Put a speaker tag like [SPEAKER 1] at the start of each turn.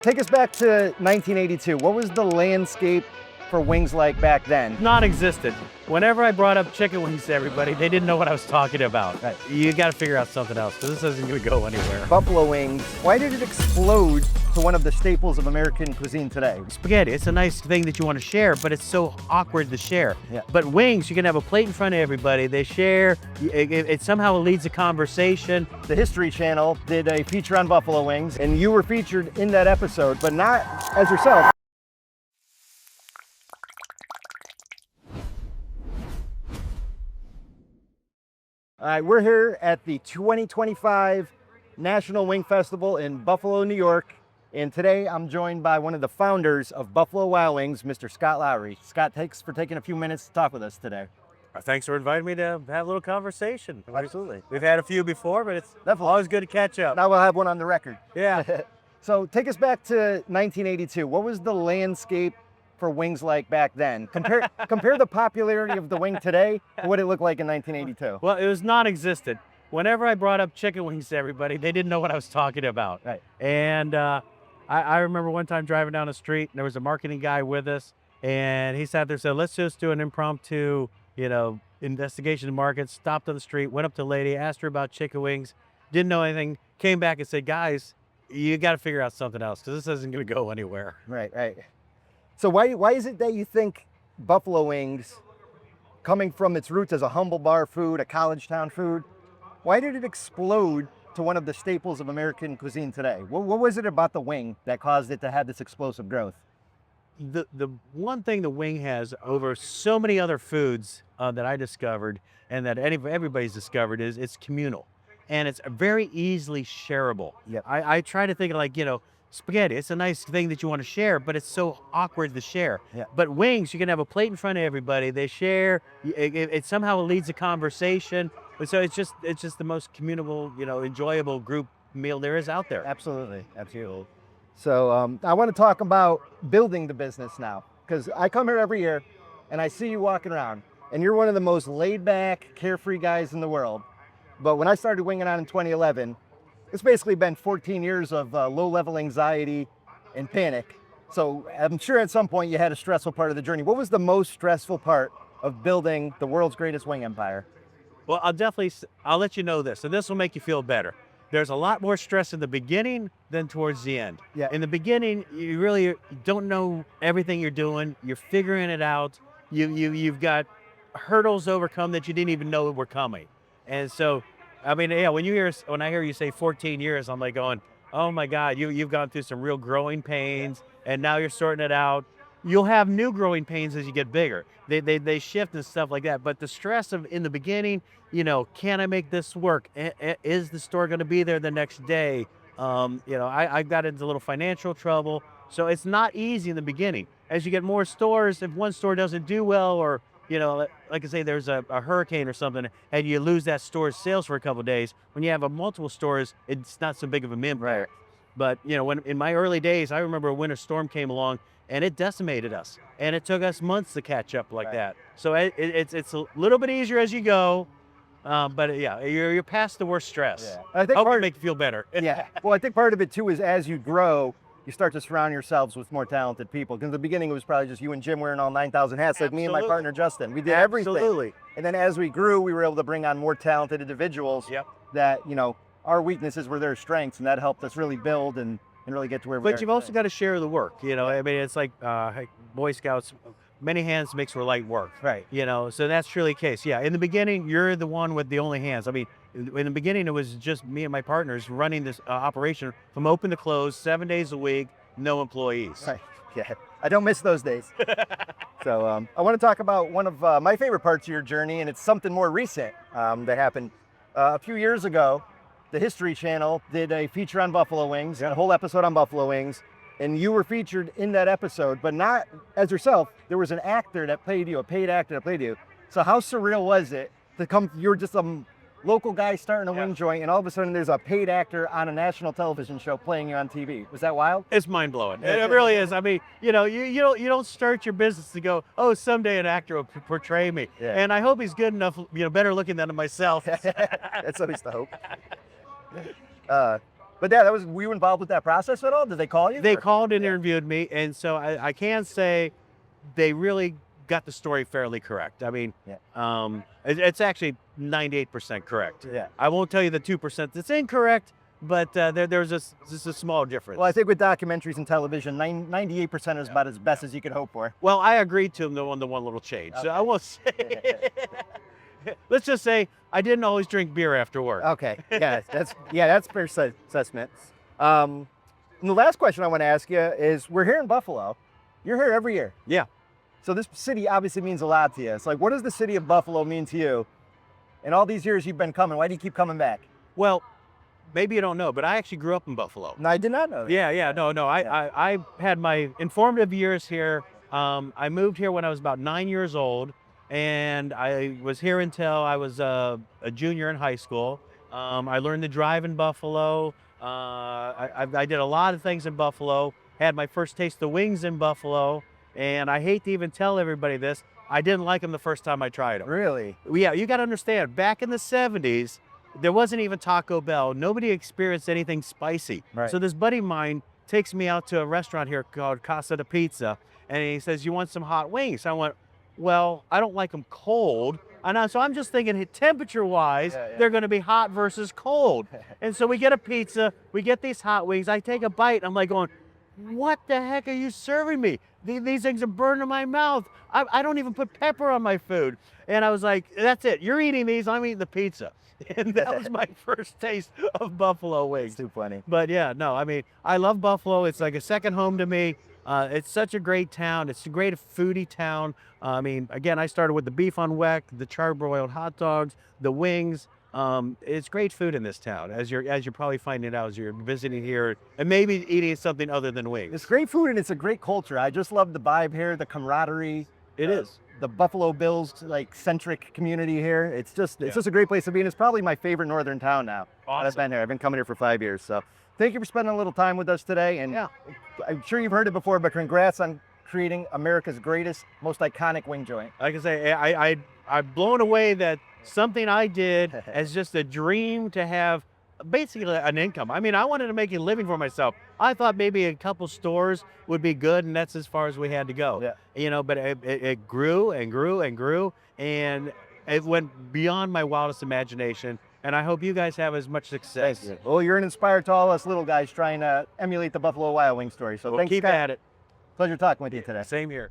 [SPEAKER 1] Take us back to 1982. What was the landscape for wings like back then?
[SPEAKER 2] Non-existent. Whenever I brought up chicken wings to everybody, they didn't know what I was talking about.
[SPEAKER 1] Right.
[SPEAKER 2] You got to figure out something else because this isn't going to go anywhere.
[SPEAKER 1] Buffalo wings, why did it explode to one of the staples of American cuisine today?
[SPEAKER 2] Spaghetti, it's a nice thing that you want to share, but it's so awkward to share.
[SPEAKER 1] Yeah.
[SPEAKER 2] But wings, you can have a plate in front of everybody. They share, it somehow leads a conversation.
[SPEAKER 1] The History Channel did a feature on buffalo wings, and you were featured in that episode, but not as yourself. All right, we're here at the 2025 National Wing Festival in Buffalo, New York. And today I'm joined by one of the founders of Buffalo Wild Wings, Mr. Scott Lowery. Scott, thanks for taking a few minutes to talk with us today.
[SPEAKER 2] Thanks for inviting me to have a little conversation.
[SPEAKER 1] Absolutely.
[SPEAKER 2] We've had a few before, but it's
[SPEAKER 1] Definitely.
[SPEAKER 2] always good to catch up.
[SPEAKER 1] Now we'll have one on the record.
[SPEAKER 2] Yeah.
[SPEAKER 1] So take us back to 1982. What was the landscape for wings like back then? Compare the popularity of the wing today to what it looked like in 1982.
[SPEAKER 2] Well, it was non-existent. Whenever I brought up chicken wings to everybody, they didn't know what I was talking about.
[SPEAKER 1] Right.
[SPEAKER 2] And I remember one time driving down the street, and there was a marketing guy with us, and he sat there and said, let's just do an impromptu, investigation of markets. Stopped on the street, went up to a lady, asked her about chicken wings, didn't know anything, came back and said, guys, you got to figure out something else because this isn't going to go anywhere.
[SPEAKER 1] Right, right. So why is it that you think buffalo wings, coming from its roots as a humble bar food, a college town food, why did it explode to one of the staples of American cuisine today? What was it about the wing that caused it to have this explosive growth?
[SPEAKER 2] The one thing the wing has over so many other foods that I discovered and that everybody's discovered is it's communal, and it's very easily shareable.
[SPEAKER 1] Yep.
[SPEAKER 2] I try to think like, spaghetti, it's a nice thing that you want to share, but it's so awkward to share.
[SPEAKER 1] Yeah.
[SPEAKER 2] But wings, you can have a plate in front of everybody. They share, it somehow leads a conversation. So it's just the most communal, enjoyable group meal there is out there.
[SPEAKER 1] Absolutely, absolutely. So I want to talk about building the business now, because I come here every year and I see you walking around, and you're one of the most laid back, carefree guys in the world. But when I started Winging On in 2011, it's basically been 14 years of low-level anxiety and panic. So I'm sure at some point you had a stressful part of the journey. What was the most stressful part of building the world's greatest wing empire?
[SPEAKER 2] Well, I'll let you know this, and this will make you feel better. There's a lot more stress in the beginning than towards the end.
[SPEAKER 1] Yeah.
[SPEAKER 2] In the beginning, you really don't know everything you're doing. You're figuring it out. You've got hurdles to overcome that you didn't even know were coming. And so, I mean, yeah, when I hear you say 14 years, I'm like going, oh my God, you've gone through some real growing pains, and now you're sorting it out. You'll have new growing pains as you get bigger. They shift and stuff like that. But the stress of in the beginning, can I make this work? Is the store going to be there the next day? I got into a little financial trouble. So it's not easy in the beginning. As you get more stores, if one store doesn't do well, or like I say, there's a hurricane or something, and you lose that store's sales for a couple of days. When you have multiple stores, it's not so big of a impact.
[SPEAKER 1] Right.
[SPEAKER 2] But when in my early days, I remember a winter storm came along and it decimated us, and it took us months to catch up like that. So it's a little bit easier as you go, but yeah, you're past the worst stress.
[SPEAKER 1] Yeah. I think
[SPEAKER 2] Hope it make you feel better.
[SPEAKER 1] Yeah. Well, I think part of it too is as you grow, you start to surround yourselves with more talented people. Because in the beginning, it was probably just you and Jim wearing all 9,000 hats, like me and my partner Justin. We did everything.
[SPEAKER 2] Absolutely.
[SPEAKER 1] And then as we grew, we were able to bring on more talented individuals.
[SPEAKER 2] Yep.
[SPEAKER 1] That our weaknesses were their strengths, and that helped us really build and really get to where we are.
[SPEAKER 2] But you've also got to share the work. I mean, it's like Boy Scouts. Many hands makes for light work.
[SPEAKER 1] Right.
[SPEAKER 2] So that's truly the case. Yeah. In the beginning, you're the one with the only hands. I mean, in the beginning, it was just me and my partners running this operation from open to close, 7 days a week, no employees.
[SPEAKER 1] Right. Yeah. I don't miss those days. So I want to talk about one of my favorite parts of your journey, and it's something more recent that happened a few years ago. The History Channel did a feature on buffalo wings, a whole episode on buffalo wings, and you were featured in that episode, but not as yourself. There was an actor that played you, a paid actor that played you. So how surreal was it to come, you were just some local guy starting a wing joint, and all of a sudden there's a paid actor on a national television show playing you on TV. Was that wild?
[SPEAKER 2] It's mind blowing. It really is. I mean, you don't start your business to go, oh, someday an actor will portray me.
[SPEAKER 1] Yeah.
[SPEAKER 2] And I hope he's good enough, better looking than myself.
[SPEAKER 1] That's always the hope. But yeah, were you involved with that process at all? Did they call you?
[SPEAKER 2] They
[SPEAKER 1] or-
[SPEAKER 2] called and interviewed me, and so I can say they really got the story fairly correct. I mean,
[SPEAKER 1] Yeah.
[SPEAKER 2] it's actually 98% correct.
[SPEAKER 1] Yeah.
[SPEAKER 2] I won't tell you the 2% that's incorrect, but there's just a small difference.
[SPEAKER 1] Well, I think with documentaries and television, 98% is about as best as you could hope for.
[SPEAKER 2] Well, I agreed to them on the one little change. So I won't say. Let's just say I didn't always drink beer after work.
[SPEAKER 1] Okay. Yeah, that's fair assessment. And the last question I want to ask you is: we're here in Buffalo. You're here every year.
[SPEAKER 2] Yeah.
[SPEAKER 1] So this city obviously means a lot to you. It's like, what does the city of Buffalo mean to you? In all these years you've been coming, why do you keep coming back?
[SPEAKER 2] Well, maybe you don't know, but I actually grew up in Buffalo.
[SPEAKER 1] No, I did not know that.
[SPEAKER 2] Yeah. No. I had my informative years here. I moved here when I was about 9 years old, and I was here until I was a junior in high school. I learned to drive in Buffalo. I did a lot of things in Buffalo. Had my first taste of wings in Buffalo, and I hate to even tell everybody this, I didn't like them the first time I tried them.
[SPEAKER 1] Really?
[SPEAKER 2] Yeah, you got to understand, back in the 70s, there wasn't even Taco Bell. Nobody experienced anything spicy.
[SPEAKER 1] Right.
[SPEAKER 2] So this buddy of mine takes me out to a restaurant here called Casa de Pizza, and he says, "You want some hot wings?" I went, "Well, I don't like them cold." So I'm just thinking temperature-wise, they're going to be hot versus cold. And so we get a pizza, we get these hot wings. I take a bite, I'm like going, "What the heck are you serving me? These things are burning my mouth. I don't even put pepper on my food." And I was like, "That's it. You're eating these, I'm eating the pizza." And that was my first taste of buffalo wings.
[SPEAKER 1] It's too funny.
[SPEAKER 2] But yeah, no, I mean, I love Buffalo. It's like a second home to me. It's such a great town. It's a great foodie town. I mean, again, I started with the beef on weck, the charbroiled hot dogs, the wings. It's great food in this town, as you're probably finding out as you're visiting here and maybe eating something other than wings.
[SPEAKER 1] It's great food and it's a great culture. I just love the vibe here, the camaraderie.
[SPEAKER 2] It is.
[SPEAKER 1] The Buffalo Bills like centric community here. It's just a great place to be, and it's probably my favorite northern town now.
[SPEAKER 2] Awesome.
[SPEAKER 1] I've been here. I've been coming here for 5 years. So thank you for spending a little time with us today. And
[SPEAKER 2] Yeah.
[SPEAKER 1] I'm sure you've heard it before, but congrats on creating America's greatest, most iconic wing joint.
[SPEAKER 2] Like I say, I'm blown away that something I did as just a dream to have basically an income. I mean, I wanted to make a living for myself. I thought maybe a couple stores would be good, and that's as far as we had to go.
[SPEAKER 1] Yeah.
[SPEAKER 2] You know, but it grew and grew and grew, and it went beyond my wildest imagination. And I hope you guys have as much success.
[SPEAKER 1] Thank you. Well, you're an inspired to all us little guys trying to emulate the Buffalo Wild Wing story. So
[SPEAKER 2] We'll
[SPEAKER 1] thanks,
[SPEAKER 2] keep
[SPEAKER 1] Scott.
[SPEAKER 2] at it.
[SPEAKER 1] Pleasure talking with you today.
[SPEAKER 2] Same here.